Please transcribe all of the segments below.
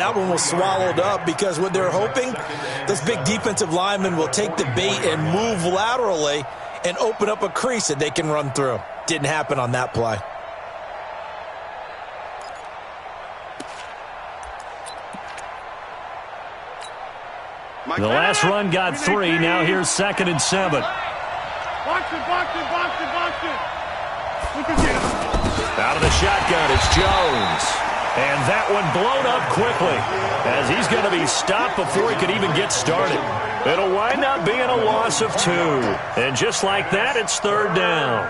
That one was swallowed up because what they're hoping, those big defensive linemen will take the bait and move laterally and open up a crease that they can run through. Didn't happen on that play. The last run got 3. Now here's 2nd and 7. Box it. Out of the shotgun, it's Jones. And that one blown up quickly as he's going to be stopped before he could even get started. It'll wind up being a loss of 2. And just like that, it's 3rd down.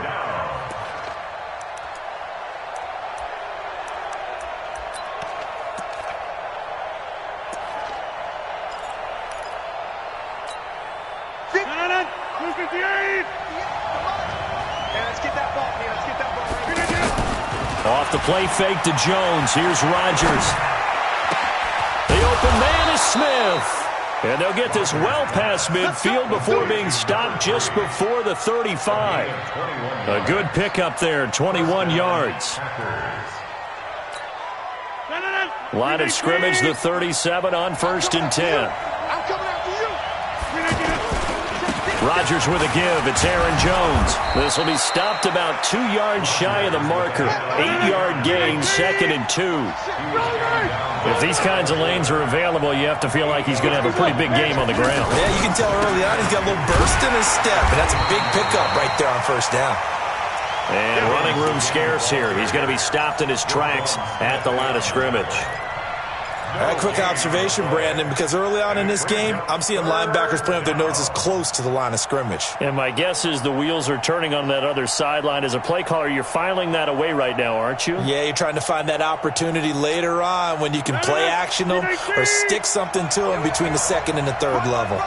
Off the play fake to Jones. Here's Rodgers. The open man is Smith. And they'll get this well past midfield before being stopped just before the 35. A good pickup there, 21 yards. Line of scrimmage, the 37 on 1st and 10. Rodgers with a give. It's Aaron Jones. This will be stopped about 2 yards shy of the marker. 8-yard gain, 2nd and 2. If these kinds of lanes are available, you have to feel like he's going to have a pretty big game on the ground. Yeah, you can tell early on he's got a little burst in his step, and that's a big pickup right there on 1st down. And running room scarce here. He's going to be stopped in his tracks at the line of scrimmage. Quick observation, Brandon, because early on in this game, I'm seeing linebackers playing with their noses close to the line of scrimmage. And my guess is the wheels are turning on that other sideline. As a play caller, you're filing that away right now, aren't you? Yeah, you're trying to find that opportunity later on when you can play action them or stick something to them between the 2nd and the 3rd level.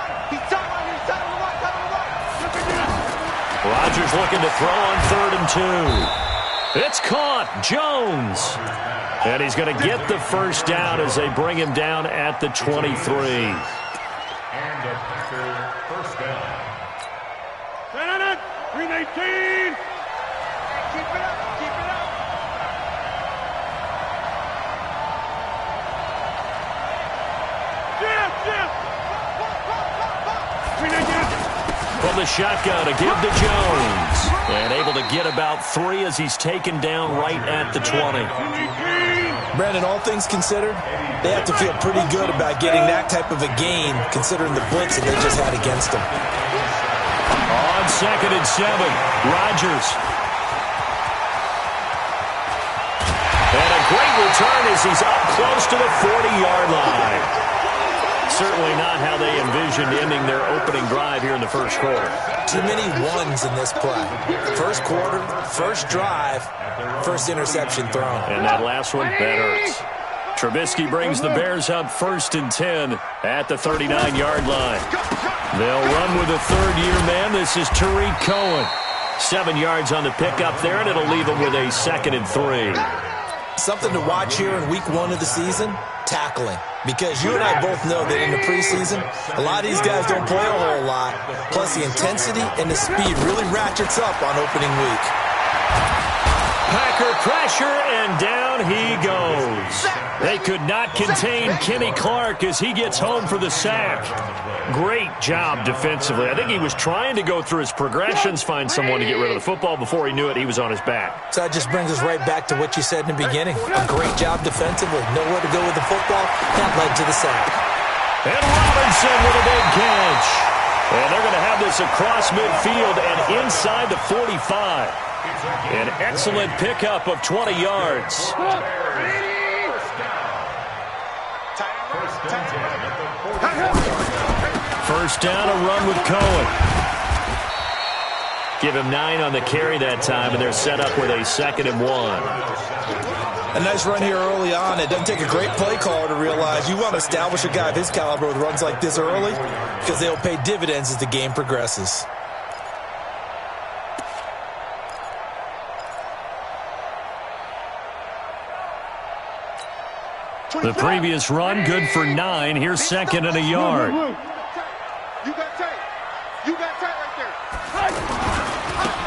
Rodgers looking to throw on 3rd and 2. It's caught. Jones. And he's going to get the 1st down as they bring him down at the 23. And a first down. 319. Keep it up. From the shotgun, a give to Jones. And able to get about 3 as he's taken down right at the 20. Brandon, all things considered, they have to feel pretty good about getting that type of a gain considering the blitz that they just had against them. On 2nd and 7, Rodgers. And a great return as he's up close to the 40-yard line. Certainly not how they envisioned ending their opening drive here in the 1st quarter. Too many ones in this play. 1st quarter, 1st drive, 1st interception thrown. And that last one, that hurts. Trubisky brings the Bears up 1st and 10 at the 39-yard line. They'll run with a 3rd-year man. This is Tariq Cohen. 7 yards on the pickup there, and it'll leave him with a 2nd and 3. Something to watch here in week 1 of the season, tackling. Because you and I both know that in the preseason, a lot of these guys don't play a whole lot. Plus, the intensity and the speed really ratchets up on opening week. Packer pressure, and down he goes. They could not contain Kenny Clark as he gets home for the sack. Great job defensively. I think he was trying to go through his progressions, find someone to get rid of the football. Before he knew it, he was on his back. So that just brings us right back to what you said in the beginning. A great job defensively. Nowhere to go with the football. That led to the sack. And Robinson with a big catch. And they're going to have this across midfield and inside the 45. An excellent pickup of 20 yards. First down, a run with Cohen. Give him 9 on the carry that time, and they're set up with a 2nd and 1. A nice run here early on. It doesn't take a great play caller to realize you want to establish a guy of his caliber with runs like this early because they'll pay dividends as the game progresses. The previous run, good for 9. Here's 2nd and a yard. You got tight. You got tight right there.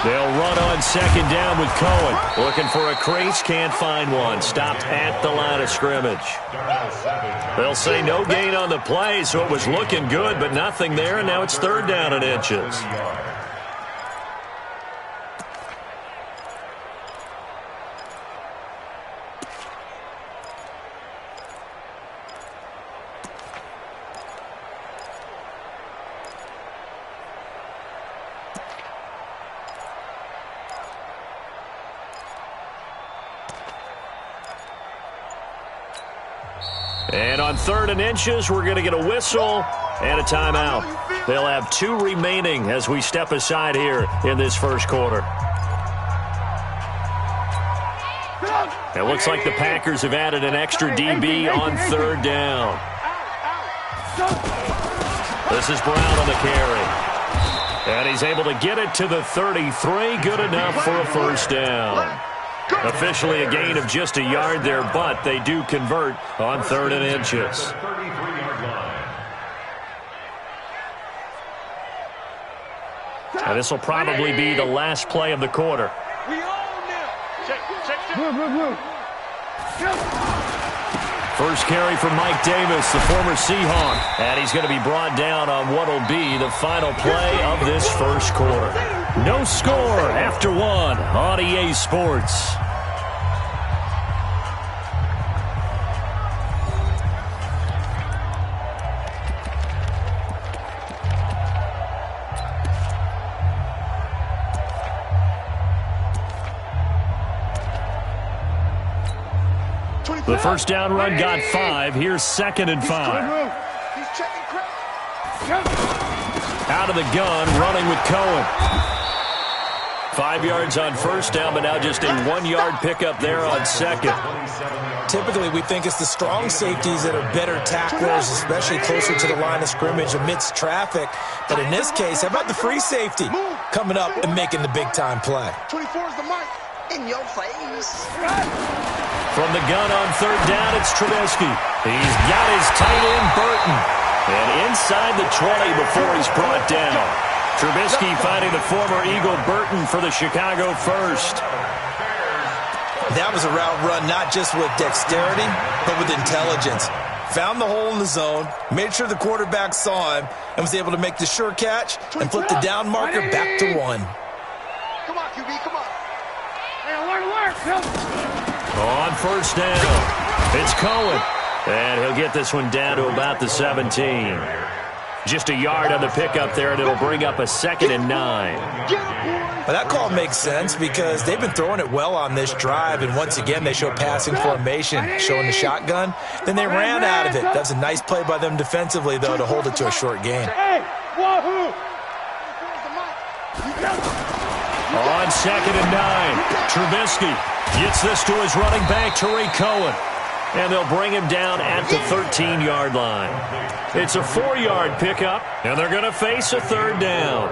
They'll run on second down with Cohen. Looking for a crease, can't find one. Stopped at the line of scrimmage. They'll say no gain on the play, so it was looking good, but nothing there, and now it's third down and inches. And on third and inches, we're going to get a whistle and a timeout. They'll have 2 remaining as we step aside here in this first quarter. It looks like the Packers have added an extra DB on third down. This is Brown on the carry. And he's able to get it to the 33. Good enough for a first down. Officially a gain of just a yard there, but they do convert on third and inches. And this will probably be the last play of the quarter. First carry for Mike Davis, the former Seahawk. And he's going to be brought down on what will be the final play of this first quarter. No score after 1 on EA Sports. The first down run got 5. Here's 2nd and 5. Out of the gun, running with Cohen. 5 yards on first down, but now just a 1-yard pickup there on second. Typically, we think it's the strong safeties that are better tacklers, especially closer to the line of scrimmage amidst traffic. But in this case, how about the free safety coming up and making the big-time play? 24 is the mic. In your face. From the gun on third down, it's Trubisky. He's got his tight end, Burton. And inside the 20 before he's brought down. Trubisky finding the former Eagle Burton for the Chicago first. That was a route run not just with dexterity, but with intelligence. Found the hole in the zone, made sure the quarterback saw him, and was able to make the sure catch and flip the down marker back to 1. Come on, QB, come on. On first down, it's Cohen. And he'll get this one down to about the 17. Just a yard on the pickup there, and it'll bring up a 2nd and 9. Well, that call makes sense because they've been throwing it well on this drive, and once again they show passing formation, showing the shotgun. Then they ran out of it. That's a nice play by them defensively, though, to hold it to a short gain. On 2nd and 9, Trubisky gets this to his running back, Tariq Cohen. And they'll bring him down at the 13-yard line. It's a 4-yard pickup, and they're going to face a third down.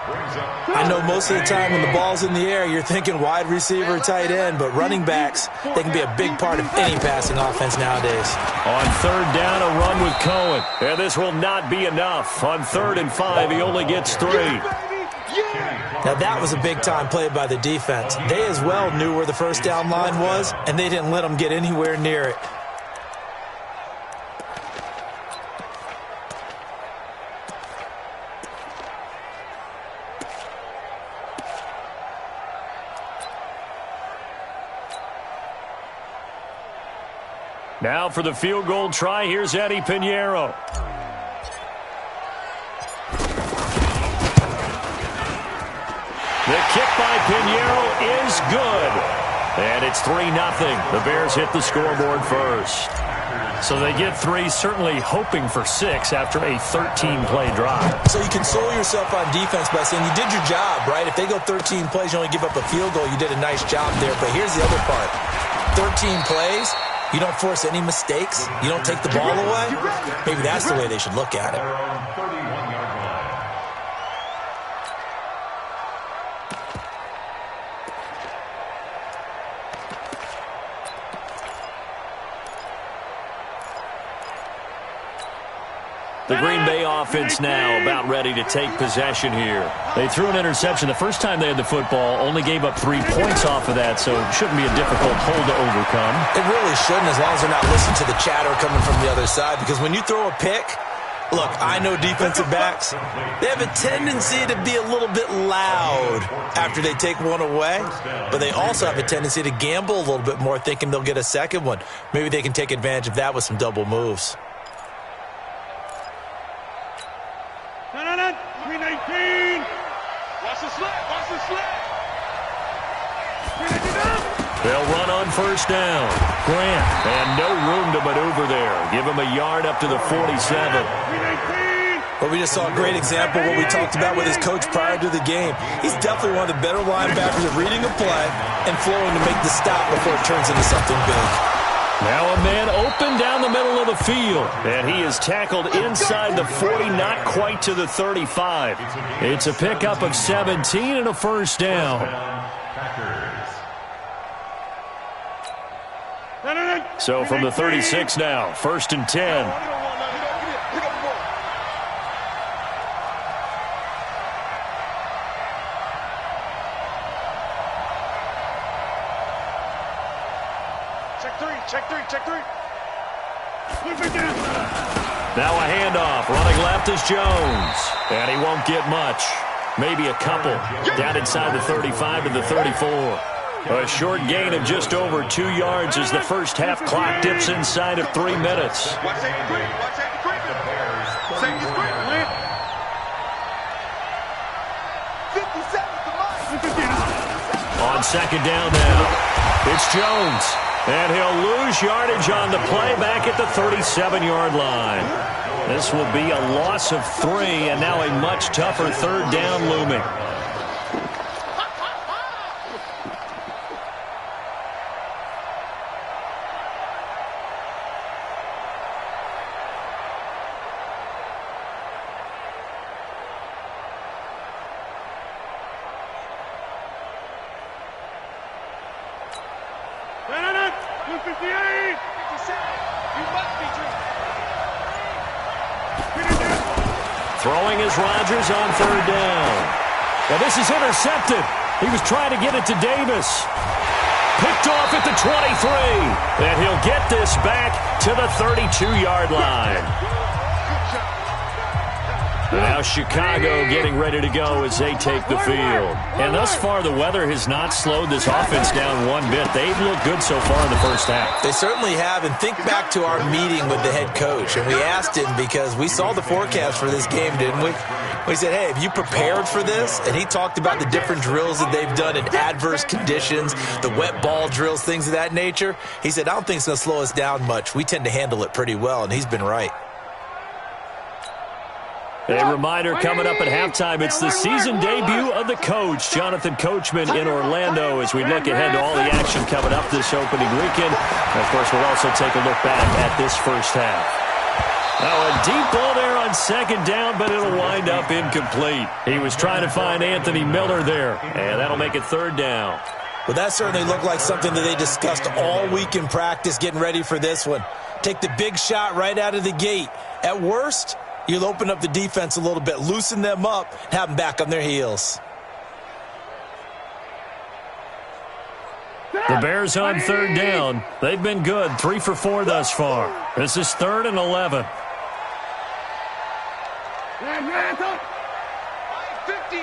I know most of the time when the ball's in the air, you're thinking wide receiver, tight end, but running backs, they can be a big part of any passing offense nowadays. On third down, a run with Cohen. And this will not be enough. On 3rd and 5, he only gets 3. Now, that was a big-time play by the defense. They as well knew where the first down line was, and they didn't let them get anywhere near it. Now for the field goal try, here's Eddie Pinheiro. The kick by Pinheiro is good. And it's 3-0. The Bears hit the scoreboard first. So they get 3, certainly hoping for 6 after a 13-play drive. So you console yourself on defense by saying you did your job, right? If they go 13 plays, you only give up a field goal, you did a nice job there. But here's the other part. 13 plays, you don't force any mistakes, you don't take the ball away. Maybe that's the way they should look at it. The Green Bay offense now about ready to take possession here. They threw an interception the first time they had the football, only gave up 3 points off of that, so it shouldn't be a difficult hole to overcome. It really shouldn't, as long as they're not listening to the chatter coming from the other side, because when you throw a pick, look, I know defensive backs, they have a tendency to be a little bit loud after they take one away, but they also have a tendency to gamble a little bit more, thinking they'll get a second one. Maybe they can take advantage of that with some double moves. 319. Watch the slip. Watch the slip. They'll run on first down. Grant, and no room to maneuver there. Give him a yard up to the 47. 319. But we just saw a great example of what we talked about with his coach prior to the game. He's definitely one of the better linebackers at reading a play and flowing to make the stop before it turns into something big. Now a man open down the middle of the field, and he is tackled inside the 40, not quite to the 35. It's a pickup of 17 and a first down. So from the 36 now, 1st and 10. Check three. Now a handoff. Running left is Jones. And he won't get much. Maybe a couple. Down inside the 35 to the 34. A short gain of just over 2 yards as the first half clock dips inside of 3 minutes. Watch safety quick. Watch safety quick. Safety quick. 57 to mine. On second down now, it's Jones. And he'll lose yardage on the play back at the 37-yard line. This will be a loss of 3, and now a much tougher third down looming. Throwing is Rodgers on third down. Now this is intercepted. He was trying to get it to Davis. Picked off at the 23. And he'll get this back to the 32-yard line. Now Chicago getting ready to go as they take the field. And thus far, the weather has not slowed this offense down one bit. They've looked good so far in the first half. They certainly have. And think back to our meeting with the head coach. And we asked him, because we saw the forecast for this game, didn't we? We said, hey, have you prepared for this? And he talked about the different drills that they've done in adverse conditions, the wet ball drills, things of that nature. He said, I don't think it's going to slow us down much. We tend to handle it pretty well, and he's been right. A reminder coming up at halftime, it's the season debut of the coach, Jonathan Coachman, in Orlando, as we look ahead to all the action coming up this opening weekend. And of course, we'll also take a look back at this first half. Now a deep ball there on second down, but it'll wind up incomplete. He was trying to find Anthony Miller there, and that'll make it third down. Well, that certainly looked like something that they discussed all week in practice, getting ready for this one. Take the big shot right out of the gate. At worst, you'll open up the defense a little bit, loosen them up, have them back on their heels. The Bears on third down. They've been good, 3 for 4 thus far. This is 3rd and 11. My 50.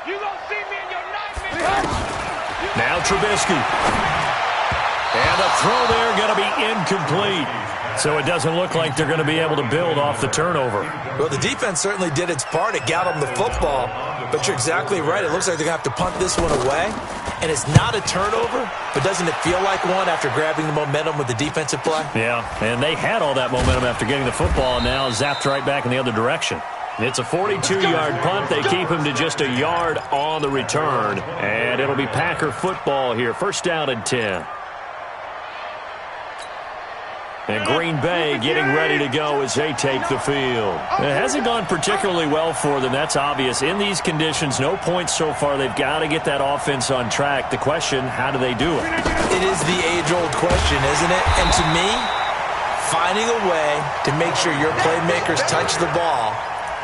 You gonna see me in your nightmare. Now Trubisky. And a throw there going to be incomplete. So it doesn't look like they're going to be able to build off the turnover. Well, the defense certainly did its part. It got them the football. But you're exactly right. It looks like they're going to have to punt this one away. And it's not a turnover, but doesn't it feel like one after grabbing the momentum with the defensive play? Yeah, and they had all that momentum after getting the football, and now zapped right back in the other direction. It's a 42-yard punt. They keep him to just a yard on the return. And it'll be Packer football here. First down and 10. And Green Bay getting ready to go as they take the field. It hasn't gone particularly well for them. That's obvious. In these conditions, no points so far. They've got to get that offense on track. The question, how do they do it? It is the age-old question, isn't it? And to me, finding a way to make sure your playmakers touch the ball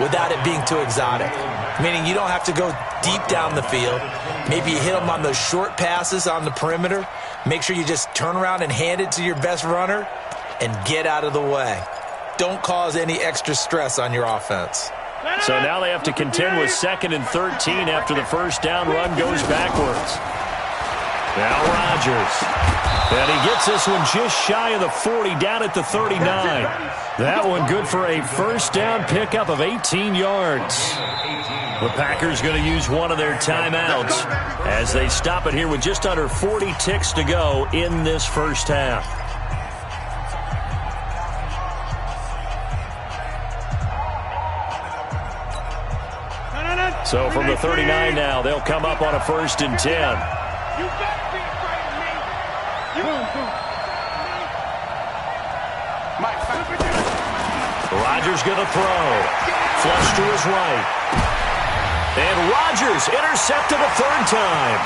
without it being too exotic. Meaning you don't have to go deep down the field. Maybe you hit them on those short passes on the perimeter. Make sure you just turn around and hand it to your best runner and get out of the way. Don't cause any extra stress on your offense. So now they have to contend with 2nd and 13 after the first down run goes backwards. Now Rodgers. And he gets this one just shy of the 40, down at the 39. That one good for a first down pickup of 18 yards. The Packers going to use one of their timeouts as they stop it here with just under 40 ticks to go in this first half. So from the 39 now, they'll come up on a 1st and 10. You better be afraid of me. Rodgers going to throw. Flush to his right. And Rodgers intercepted a 3rd time.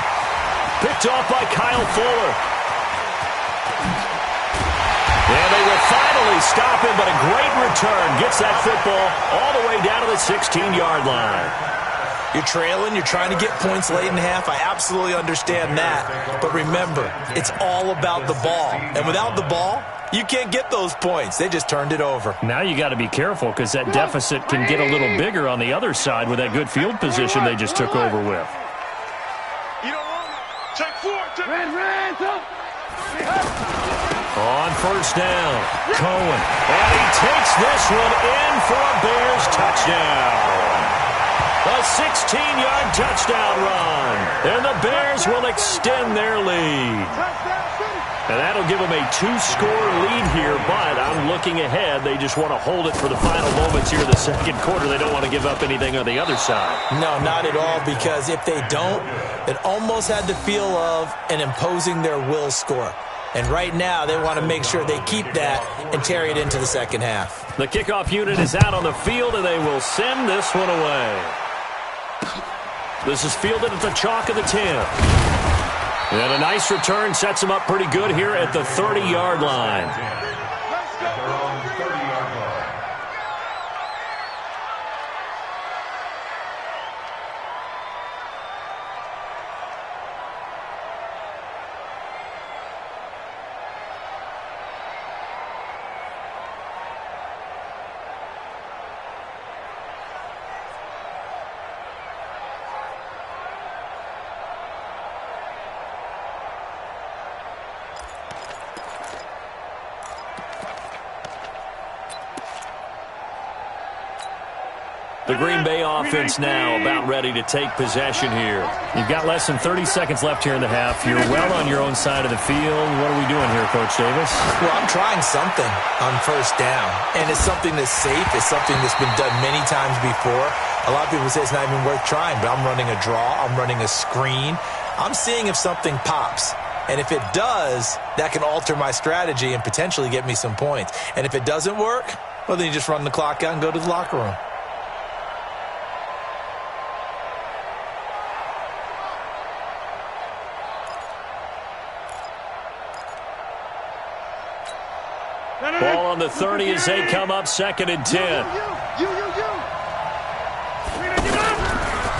Picked off by Kyle Fuller. And they will finally stop him, but a great return. Gets that football all the way down to the 16-yard line. You're trailing, you're trying to get points late in half. I absolutely understand that. But remember, it's all about the ball. And without the ball, you can't get those points. They just turned it over. Now you got to be careful because that deficit can get a little bigger on the other side with that good field position they just took over with. You don't want it. Take 4. On 1st down, Cohen. And he takes this one in for a Bears touchdown. A 16-yard touchdown run. And the Bears will extend their lead. And that'll give them a 2-score lead here, but I'm looking ahead. They just want to hold it for the final moments here in the 2nd quarter. They don't want to give up anything on the other side. No, not at all, because if they don't, it almost had the feel of an imposing their will score. And right now, they want to make sure they keep that and carry it into the 2nd half. The kickoff unit is out on the field, and they will send this one away. This is fielded at the chalk of the 10. And a nice return sets him up pretty good here at the 30-yard line. The Green Bay offense now about ready to take possession here. You've got less than 30 seconds left here in the half. You're well on your own side of the field. What are we doing here, Coach Davis? Well, I'm trying something on 1st down, and it's something that's safe. It's something that's been done many times before. A lot of people say it's not even worth trying, but I'm running a draw. I'm running a screen. I'm seeing if something pops. And if it does, that can alter my strategy and potentially get me some points. And if it doesn't work, well, then you just run the clock out and go to the locker room. Ball on the 30 as they come up 2nd and 10.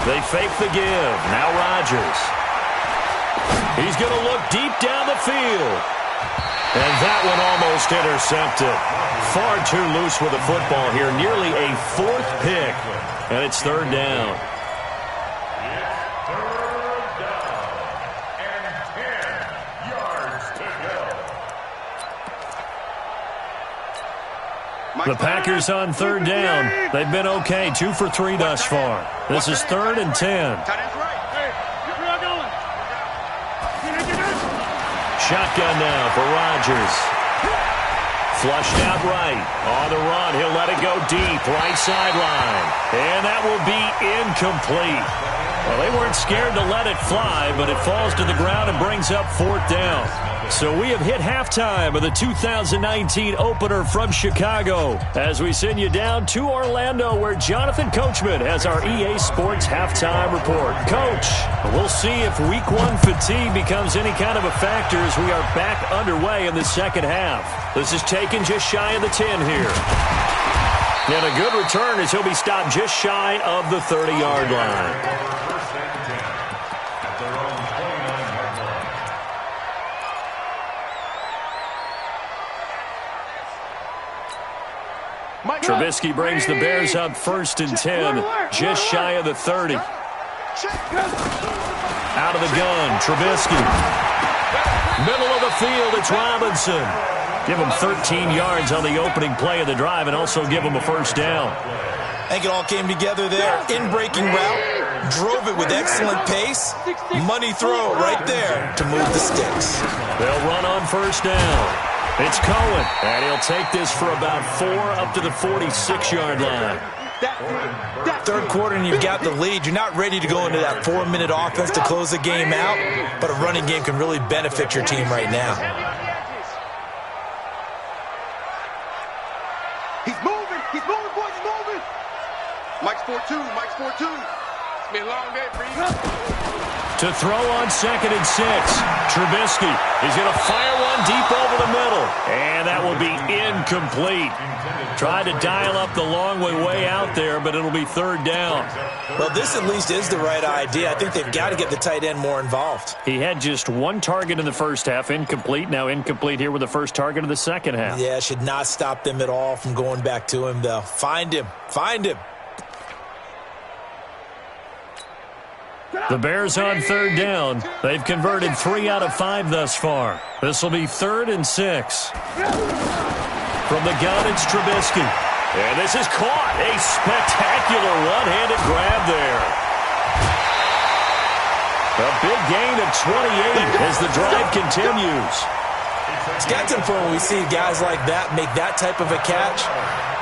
They fake the give. Now Rodgers. He's going to look deep down the field. And that one almost intercepted. Far too loose with the football here. Nearly a 4th pick. And it's 3rd down. The Packers on 3rd down. They've been okay. 2 for 3 thus far. This is 3rd and 10. Shotgun now for Rodgers. Flushed out right. On the run, he'll let it go deep. Right sideline. And that will be incomplete. Well, they weren't scared to let it fly, but it falls to the ground and brings up 4th down. So we have hit halftime of the 2019 opener from Chicago as we send you down to Orlando where Jonathan Coachman has our EA Sports halftime report. Coach, we'll see if Week 1 fatigue becomes any kind of a factor as we are back underway in the second half. This is taken just shy of the 10 here. And a good return as he'll be stopped just shy of the 30-yard line. Trubisky brings the Bears up 1st and 10, just shy of the 30. Out of the gun, Trubisky. Middle of the field, it's Robinson. Give him 13 yards on the opening play of the drive and also give him a 1st down. I think it all came together there. In-breaking route, drove it with excellent pace. Money throw right there to move the sticks. They'll run on 1st down. It's Cohen, and he'll take this for about 4 up to the 46-yard line. 3rd quarter and you've got the lead. You're not ready to go into that 4-minute offense to close the game out, but a running game can really benefit your team right now. He's moving, boys, he's moving. Mike's 4-2, Mike's 4-2. It's been a long day for you. To throw on 2nd and 6, Trubisky. He's going to fire one deep over the middle, and that will be incomplete. Tried to dial up the long way out there, but it'll be 3rd down. Well, this at least is the right idea. I think they've got to get the tight end more involved. He had just 1 target in the first half, incomplete. Now incomplete here with the first target of the second half. Yeah, should not stop them at all from going back to him, though. Find him. Find him. The Bears on 3rd down. They've converted 3 out of 5 thus far. This will be 3rd and 6. From the gun, it's Trubisky. And this is caught. A spectacular one-handed grab there. A big gain of 28 as the drive continues. It's got some fun when we see guys like that make that type of a catch.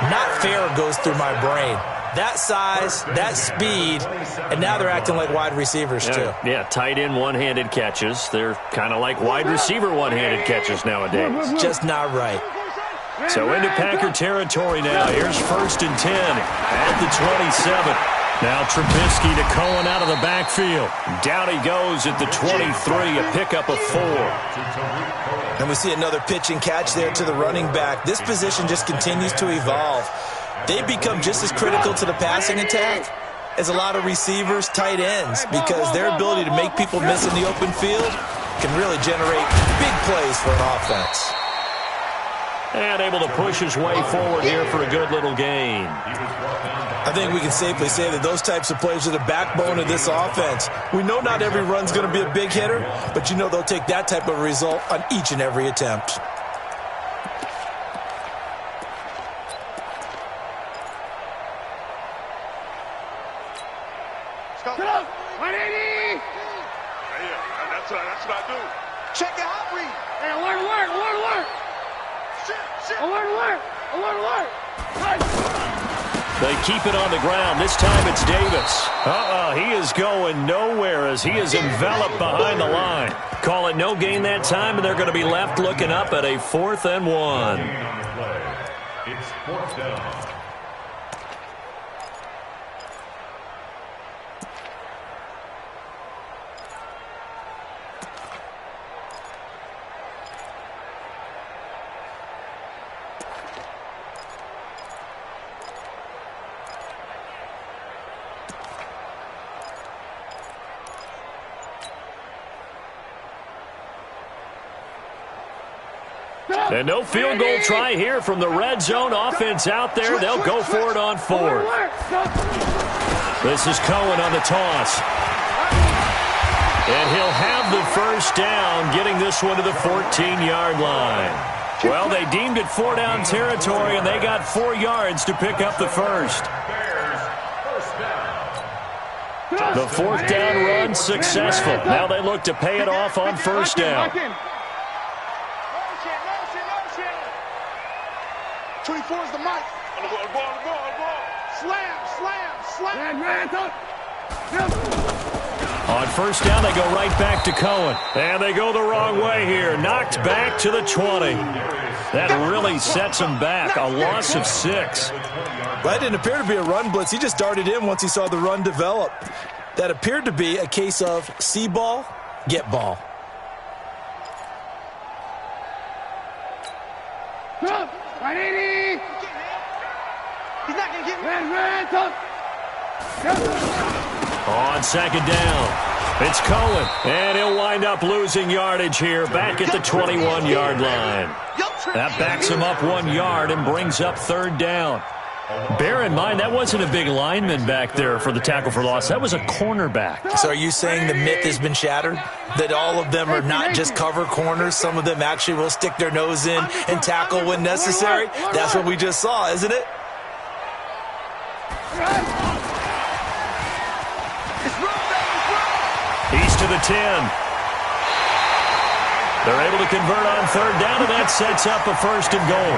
Not fair goes through my brain. That size, that speed, and now they're acting like wide receivers, too. Yeah, tight end one-handed catches. They're kind of like wide receiver one-handed catches nowadays. Just not right. So into Packer territory now. Here's 1st and 10 at the 27. Now Trubisky to Cohen out of the backfield. Down he goes at the 23, a pickup of 4. And we see another pitch and catch there to the running back. This position just continues to evolve. They become just as critical to the passing attack as a lot of receivers, tight ends, because their ability to make people miss in the open field can really generate big plays for an offense. And able to push his way forward here for a good little gain. I think we can safely say that those types of plays are the backbone of this offense. We know not every run's going to be a big hitter, but you know they'll take that type of result on each and every attempt. Get up! 180! That's what I do. Check it out, read. Hey, alert! Shit. Alert! They keep it on the ground. This time it's Davis. He is going nowhere as he is enveloped behind the line. Call it no gain that time, and they're going to be left looking up at a 4th and 1. It's 4th down. And no field goal try here from the red zone offense out there. They'll go for it on 4th. This is Cohen on the toss. And he'll have the 1st down, getting this one to the 14-yard line. Well, they deemed it 4-down territory, and they got 4 yards to pick up the 1st. The 4th down run successful. Now they look to pay it off on 1st down. 24 is the mic. On the ball. Slam. On first down, they go right back to Cohen. And they go the wrong way here. Knocked back to the 20. That really sets them back. A loss of 6. That didn't appear to be a run blitz. He just darted in once he saw the run develop. That appeared to be a case of see ball, get ball. Right, he's not going to get On second down, it's Cohen. And he'll wind up losing yardage here back at the 21-yard line. That backs him up 1 yard and brings up third down. Bear in mind, that wasn't a big lineman back there for the tackle for loss. That was a cornerback. So are you saying the myth has been shattered? That all of them are not just cover corners? Some of them actually will stick their nose in and tackle when necessary? That's what we just saw, isn't it? He's to the 10. They're able to convert on third down, and that sets up a first and goal.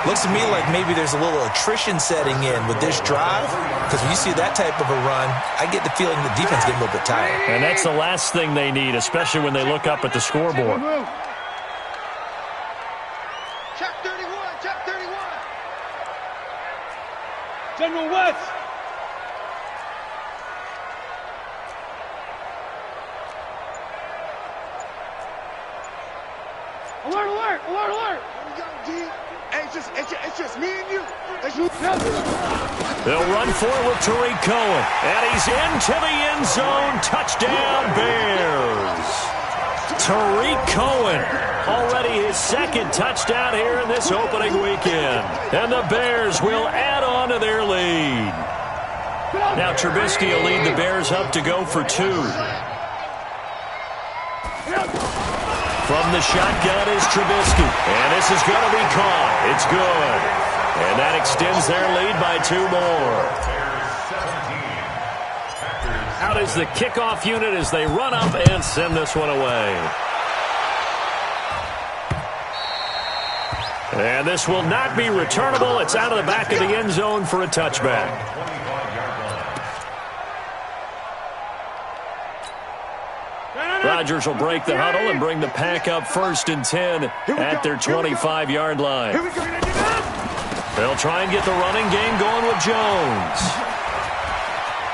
Looks to me like maybe there's a little attrition setting in with this drive, because when you see that type of a run, I get the feeling the defense getting a little bit tired. And that's the last thing they need, especially when they look up at the scoreboard. Check 31, check 31. General West. Alert, alert, alert, alert. Here we go, G. Hey, it's just me and you. They'll run forward with Tariq Cohen. And he's into the end zone. Touchdown, Bears. Tariq Cohen, already his second touchdown here in this opening weekend. And the Bears will add on to their lead. Now Trubisky will lead the Bears up to go for 2. From the shotgun is Trubisky. And this is going to be caught. It's good. And that extends their lead by 2 more. Out is the kickoff unit as they run up and send this one away. And this will not be returnable. It's out of the back of the end zone for a touchback. Rodgers will break the huddle and bring the pack up first and 10 at their 25-yard line. They'll try and get the running game going with Jones.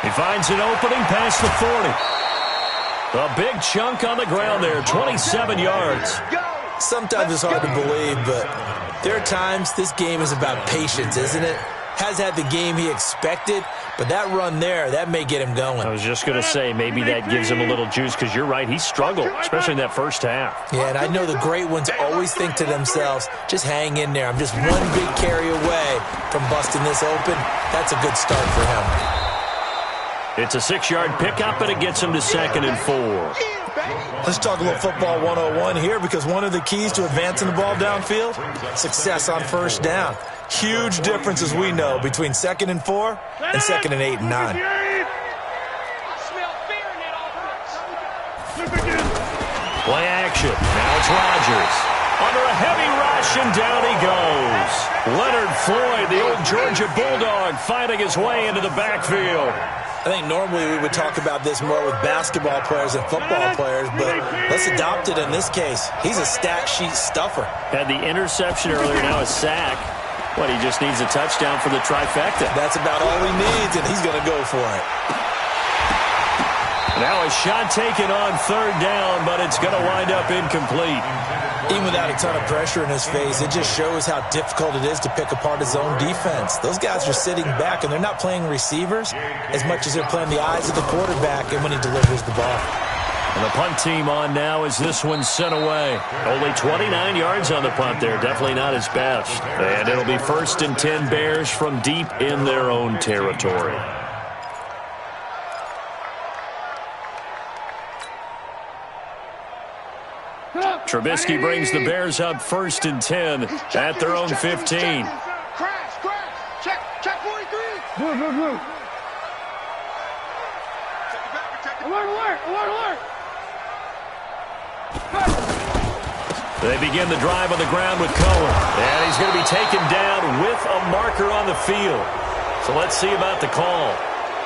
He finds an opening past the 40. A big chunk on the ground there, 27 yards. Sometimes it's hard to believe, but there are times this game is about patience, isn't it? Has had the game he expected, but that run there, that may get him going. I was just going to say, maybe that gives him a little juice, because you're right, he struggled, especially in that first half. Yeah, and I know the great ones always think to themselves, just hang in there. I'm just one big carry away from busting this open. That's a good start for him. It's a 6-yard pickup, and it gets him to 2nd and 4. Let's talk a little football 101 here, because one of the keys to advancing the ball downfield, success on first down. Huge difference, as we know, between 2nd and 4 and 2nd and 8 and 9. Play action. Now it's Rodgers. Under a heavy rush, and down he goes. Leonard Floyd, the old Georgia Bulldog, fighting his way into the backfield. I think normally we would talk about this more with basketball players and football players, but let's adopt it in this case. He's a stat sheet stuffer. Had the interception earlier, now a sack. What, he just needs a touchdown for the trifecta. That's about all he needs, and he's going to go for it. Now a shot taken on third down, but it's going to wind up incomplete. Even without a ton of pressure in his face, it just shows how difficult it is to pick apart his own defense. Those guys are sitting back, and they're not playing receivers as much as they're playing the eyes of the quarterback and when he delivers the ball. And the punt team on now as this one's sent away. Only 29 yards on the punt there. Definitely not his best. And it'll be 1st and 10 Bears from deep in their own territory. Trubisky brings the Bears up 1st and 10 at their own 15. Crash. Check 43. Move. Alert. They begin the drive on the ground with Cohen. And he's going to be taken down with a marker on the field. So let's see about the call.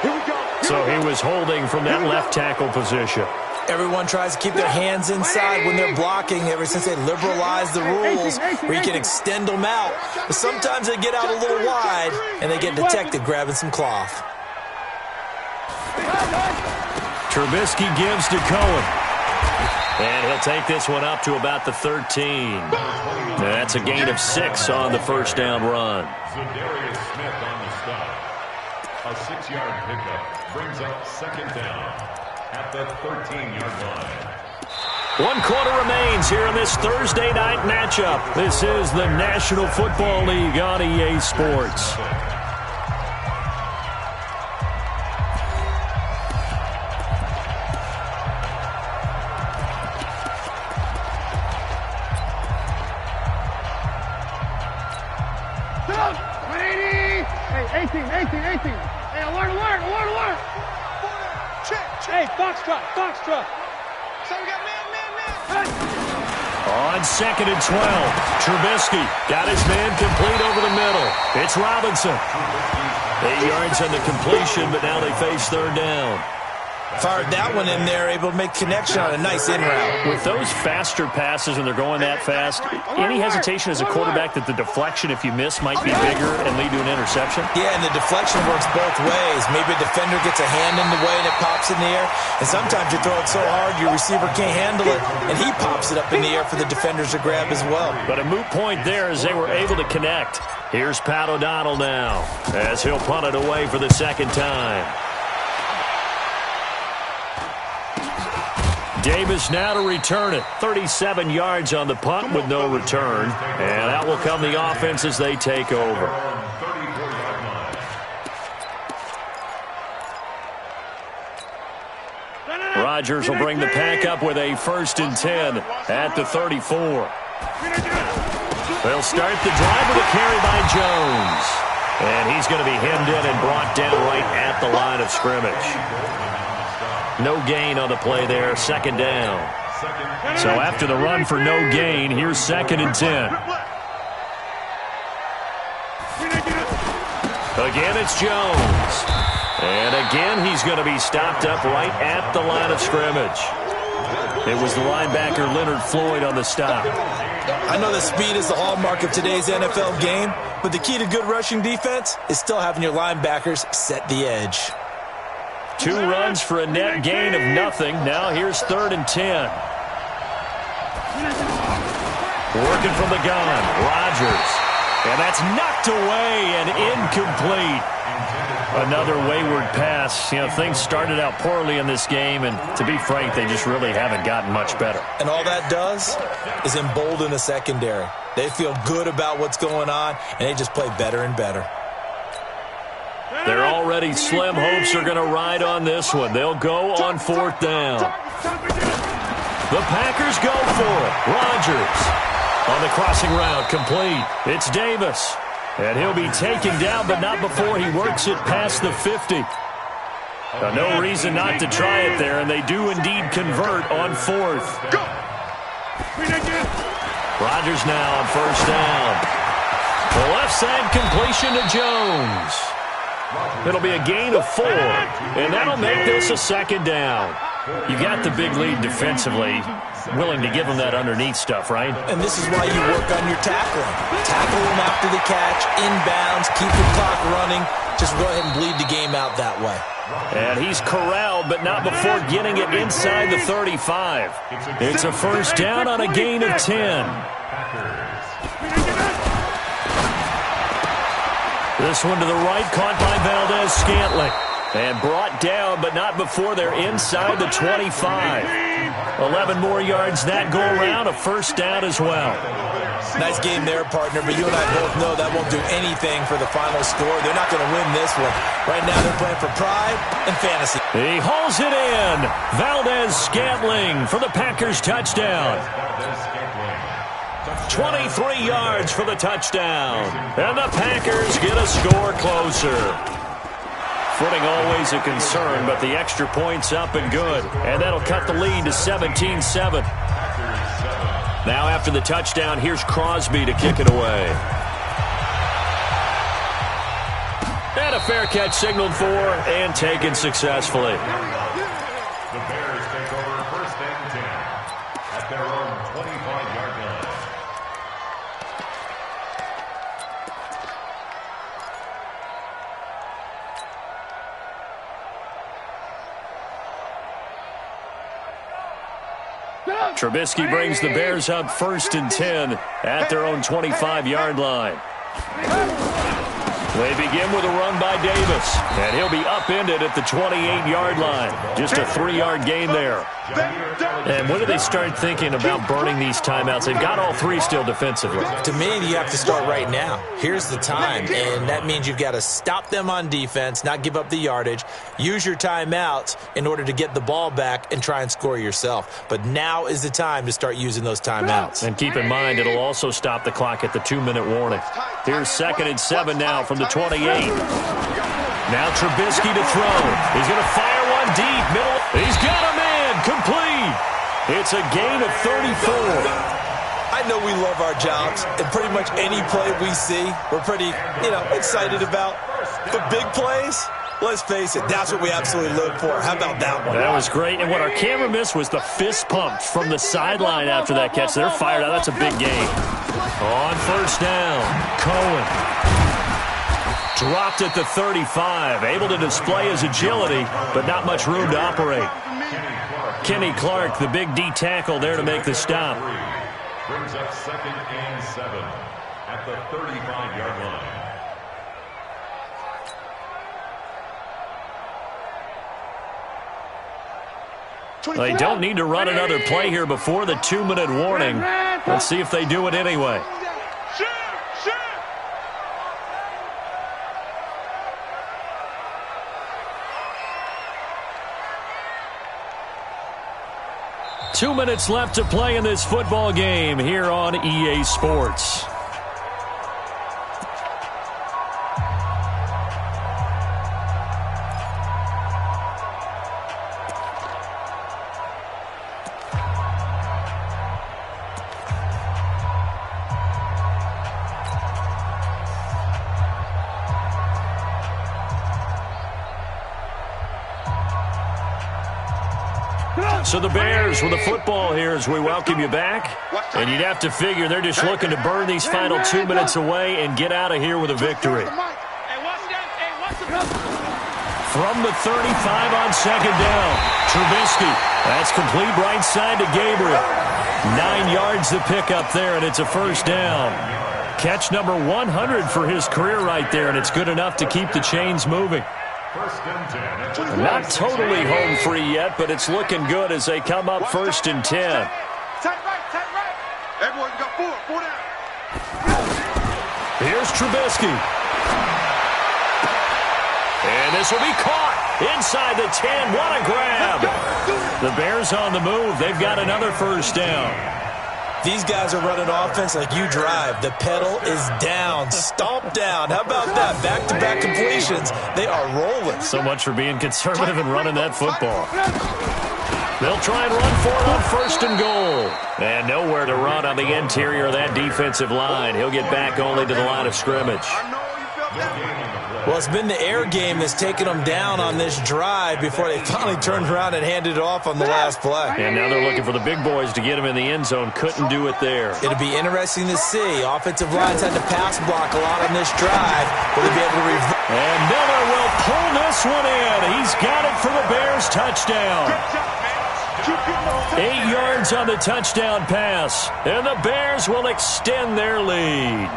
Here we go. So he was holding from that left tackle position. Everyone tries to keep their hands inside when they're blocking ever since they liberalized the rules where you can extend them out. But sometimes they get out a little wide and they get detected grabbing some cloth. Trubisky gives to Cohen. And he'll take this one up to about the 13. That's a gain of 6 on the first down run. Zadarius Smith on the stop. A 6-yard pickup brings up second down at the 13-yard line. 1 quarter remains here in this Thursday night matchup. This is the National Football League on EA Sports. Hey, Foxtrot. So we got man. On 2nd and 12, Trubisky got his man complete over the middle. It's Robinson. 8 yards on the completion, but now they face third down. Fired that one in there, able to make connection on a nice in route. With those faster passes and they're going that fast, any hesitation as a quarterback that the deflection, if you miss, might be bigger and lead to an interception? Yeah, and the deflection works both ways. Maybe a defender gets a hand in the way and it pops in the air. And sometimes you throw it so hard your receiver can't handle it, and he pops it up in the air for the defenders to grab as well. But a moot point there as they were able to connect. Here's Pat O'Donnell now as he'll punt it away for the second time. Davis now to return it. 37 yards on the punt with no return. And that will come the offense as they take over. Rodgers will bring the pack up with a 1st and 10 at the 34. They'll start the drive with a carry by Jones. And he's going to be hemmed in and brought down right at the line of scrimmage. No gain on the play there, 2nd down. So after the run for no gain, here's 2nd and 10. Again, it's Jones. And again, he's going to be stopped up right at the line of scrimmage. It was the linebacker Leonard Floyd on the stop. I know that speed is the hallmark of today's NFL game, but the key to good rushing defense is still having your linebackers set the edge. 2 runs for a net gain of nothing. Now here's 3rd and 10. Working from the gun, Rodgers. And that's knocked away and incomplete. Another wayward pass. You know, things started out poorly in this game, and to be frank, they just really haven't gotten much better. And all that does is embolden the secondary. They feel good about what's going on, and they just play better and better. They're already slim hopes are going to ride on this one. They'll go on 4th down. The Packers go for it. Rodgers on the crossing route, complete. It's Davis. And he'll be taken down, but not before he works it past the 50. Now, no reason not to try it there, and they do indeed convert on 4th. Rodgers now on 1st down. The left side completion to Jones. It'll be a gain of 4, and that'll make this a 2nd down. You got the big lead defensively, willing to give them that underneath stuff, right? And this is why you work on your tackling. Tackle them after the catch, inbounds, keep the clock running. Just go ahead and bleed the game out that way. And he's corralled, but not before getting it inside the 35. It's a 1st down on a gain of 10. This one to the right, caught by Valdez-Scantling. And brought down, but not before they're inside the 25. 11 more yards that go around, a 1st down as well. Nice game there, partner, but you and I both know that won't do anything for the final score. They're not going to win this one. Right now they're playing for pride and fantasy. He hauls it in. Valdez-Scantling for the Packers touchdown. 23 yards for the touchdown. And the Packers get a score closer. Footing always a concern, but the extra point's up and good. And that'll cut the lead to 17-7. Now after the touchdown, here's Crosby to kick it away. And a fair catch signaled for and taken successfully. The Bears take over 1st and 10 at their own 25-yard line. Trubisky brings the Bears up 1st and 10 at their own 25-yard line. They begin with a run by Davis, and he'll be upended at the 28-yard line. Just a 3-yard gain there. And when do they start thinking about burning these timeouts? They've got all 3 still defensively. To me, you have to start right now. Here's the time, and that means you've got to stop them on defense, not give up the yardage, use your timeouts in order to get the ball back and try and score yourself. But now is the time to start using those timeouts. And keep in mind, it'll also stop the clock at the 2-minute warning. Here's 2nd and 7 now from the 28. Now Trubisky to throw. He's going to fire one deep. Middle. He's got a man. Complete. It's a gain of 34. I know we love our jobs, and pretty much any play we see, we're pretty, excited about. But big plays, let's face it, that's what we absolutely live for. How about that one? That was great. And what our camera missed was the fist pump from the sideline after that catch. They're fired out. That's a big gain. On 1st down, Cohen. Dropped at the 35. Able to display his agility, but not much room to operate. Kenny Clark, the big D tackle there to make the stop. Brings up 2nd and 7 at the 35-yard line. They don't need to run another play here before the 2-minute warning. Let's see if they do it anyway. 2 minutes left to play in this football game here on EA Sports. So the Bears with the football here as we welcome you back. And you'd have to figure they're just looking to burn these final 2 minutes away and get out of here with a victory. From the 35 on 2nd down, Trubisky. That's complete right side to Gabriel. 9 yards to pick up there, and it's a 1st down. Catch number 100 for his career right there, and it's good enough to keep the chains moving. 1st and 10. Not totally home free yet, but it's looking good as they come up 1st and 10. Tight right. Everyone got 4 down. Here's Trubisky. And this will be caught inside the 10. What a grab. The Bears on the move. They've got another 1st down. These guys are running offense like you drive. The pedal is down, stomp down. How about that? Back-to-back completions. They are rolling. So much for being conservative and running that football. They'll try and run for it on 1st and goal. And nowhere to run on the interior of that defensive line. He'll get back only to the line of scrimmage. Well, it's been the air game that's taken them down on this drive before they finally turned around and handed it off on the last play. And now they're looking for the big boys to get them in the end zone. Couldn't do it there. It'll be interesting to see. Offensive lines had to pass block a lot on this drive. Will they be able to reverse? And Miller will pull this one in. He's got it for the Bears touchdown. 8 yards on the touchdown pass. And the Bears will extend their lead.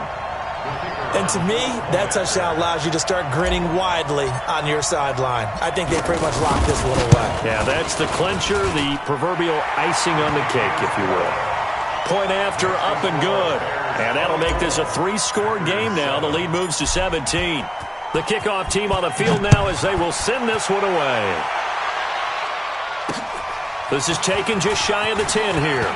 And to me, that touchdown allows you to start grinning widely on your sideline. I think they pretty much locked this one away. Yeah, that's the clincher, the proverbial icing on the cake, if you will. Point after, up and good. And that'll make this a 3-score game now. The lead moves to 17. The kickoff team on the field now as they will send this one away. This is taken just shy of the 10 here.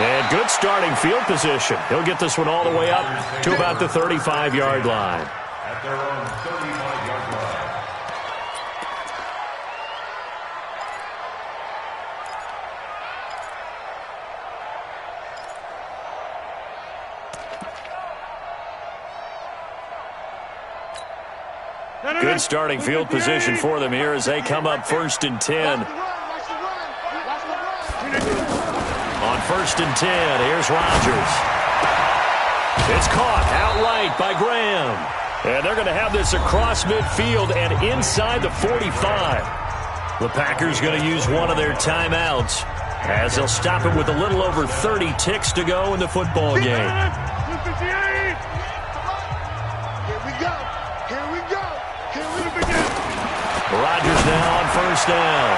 And good starting field position. He'll get this one all the way up to about the 35-yard line. At their own 35-yard line. Good starting field position for them here as they come up 1st and 10. On 1st and 10, here's Rodgers. It's caught out light by Graham. And they're going to have this across midfield and inside the 45. The Packers going to use one of their timeouts as they'll stop it with a little over 30 ticks to go in the football game. Here we go. Here we go. Here we begin. Rodgers now on 1st down.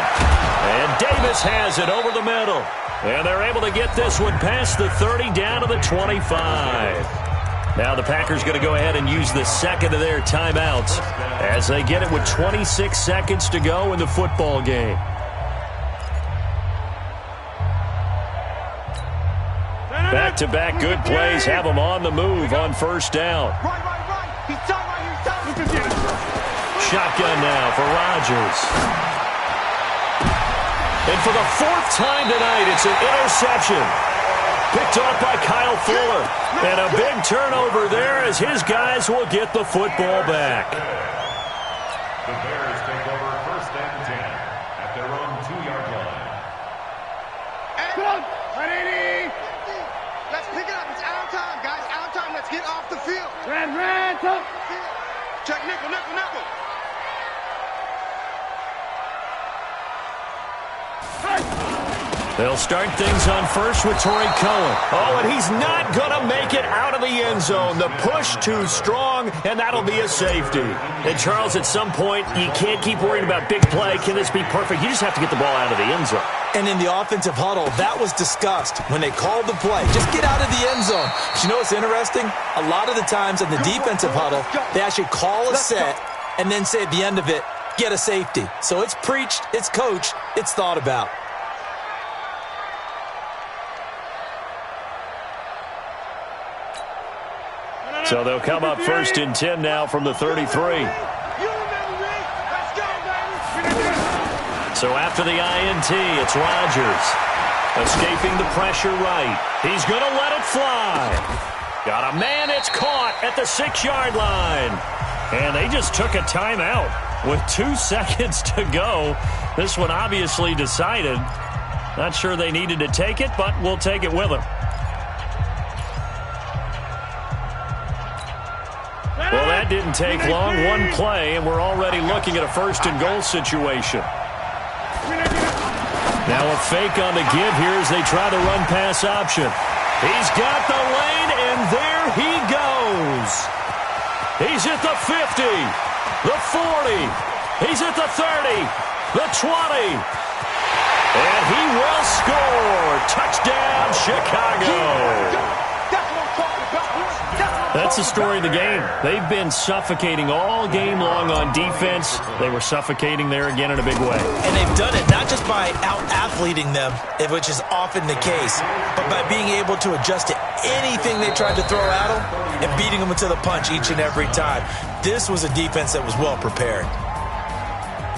And Davis has it over the middle. And they're able to get this one past the 30 down to the 25. Now the Packers going to go ahead and use the second of their timeouts as they get it with 26 seconds to go in the football game. Back-to-back good plays have them on the move on 1st down. Shotgun now for Rodgers. And for the 4th time tonight, it's an interception. Picked off by Kyle Fuller. And a big turnover there as his guys will get the football back. The Bears take over 1st and 10 at their own 2-yard line. Come on, 180. Let's pick it up. It's our time, guys. Our time. Let's get off the field. Red, top. Check nickel. They'll start things on 1st with Torrey Cohen. Oh, and he's not going to make it out of the end zone. The push too strong, and that'll be a safety. And, Charles, at some point, you can't keep worrying about big play. Can this be perfect? You just have to get the ball out of the end zone. And in the offensive huddle, that was discussed when they called the play. Just get out of the end zone. But you know what's interesting? A lot of the times in the defensive huddle, they actually call a set and then say at the end of it, get a safety. So it's preached, it's coached, it's thought about. So they'll come up 1st and 10 now from the 33. So after the INT, it's Rodgers. Escaping the pressure right. He's going to let it fly. Got a man, it's caught at the 6-yard line. And they just took a timeout with 2 seconds to go. This one obviously decided. Not sure they needed to take it, but we'll take it with them. Well, that didn't take long. One play, and we're already looking at a 1st and goal situation. Now a fake on the give here as they try the run-pass option. He's got the lane, and there he goes. He's at the 50, the 40. He's at the 30, the 20. And he will score. Touchdown, Chicago. That's the story of the game. They've been suffocating all game long on defense. They were suffocating there again in a big way. And they've done it not just by out-athleting them, which is often the case, but by being able to adjust to anything they tried to throw at them and beating them to the punch each and every time. This was a defense that was well prepared.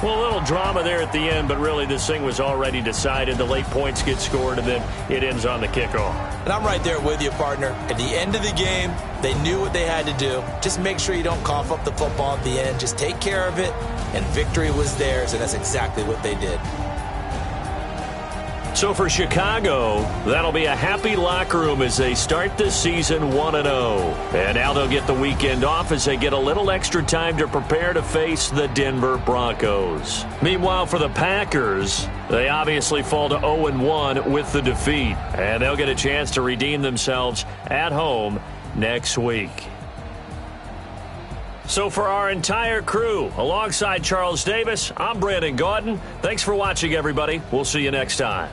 Well, a little drama there at the end, but really this thing was already decided. The late points get scored, and then it ends on the kickoff. And I'm right there with you, partner. At the end of the game, they knew what they had to do. Just make sure you don't cough up the football at the end. Just take care of it, and victory was theirs, and that's exactly what they did. So for Chicago, that'll be a happy locker room as they start this season 1-0. And now they'll get the weekend off as they get a little extra time to prepare to face the Denver Broncos. Meanwhile, for the Packers, they obviously fall to 0-1 with the defeat. And they'll get a chance to redeem themselves at home next week. So for our entire crew, alongside Charles Davis, I'm Brandon Gaudin. Thanks for watching, everybody. We'll see you next time.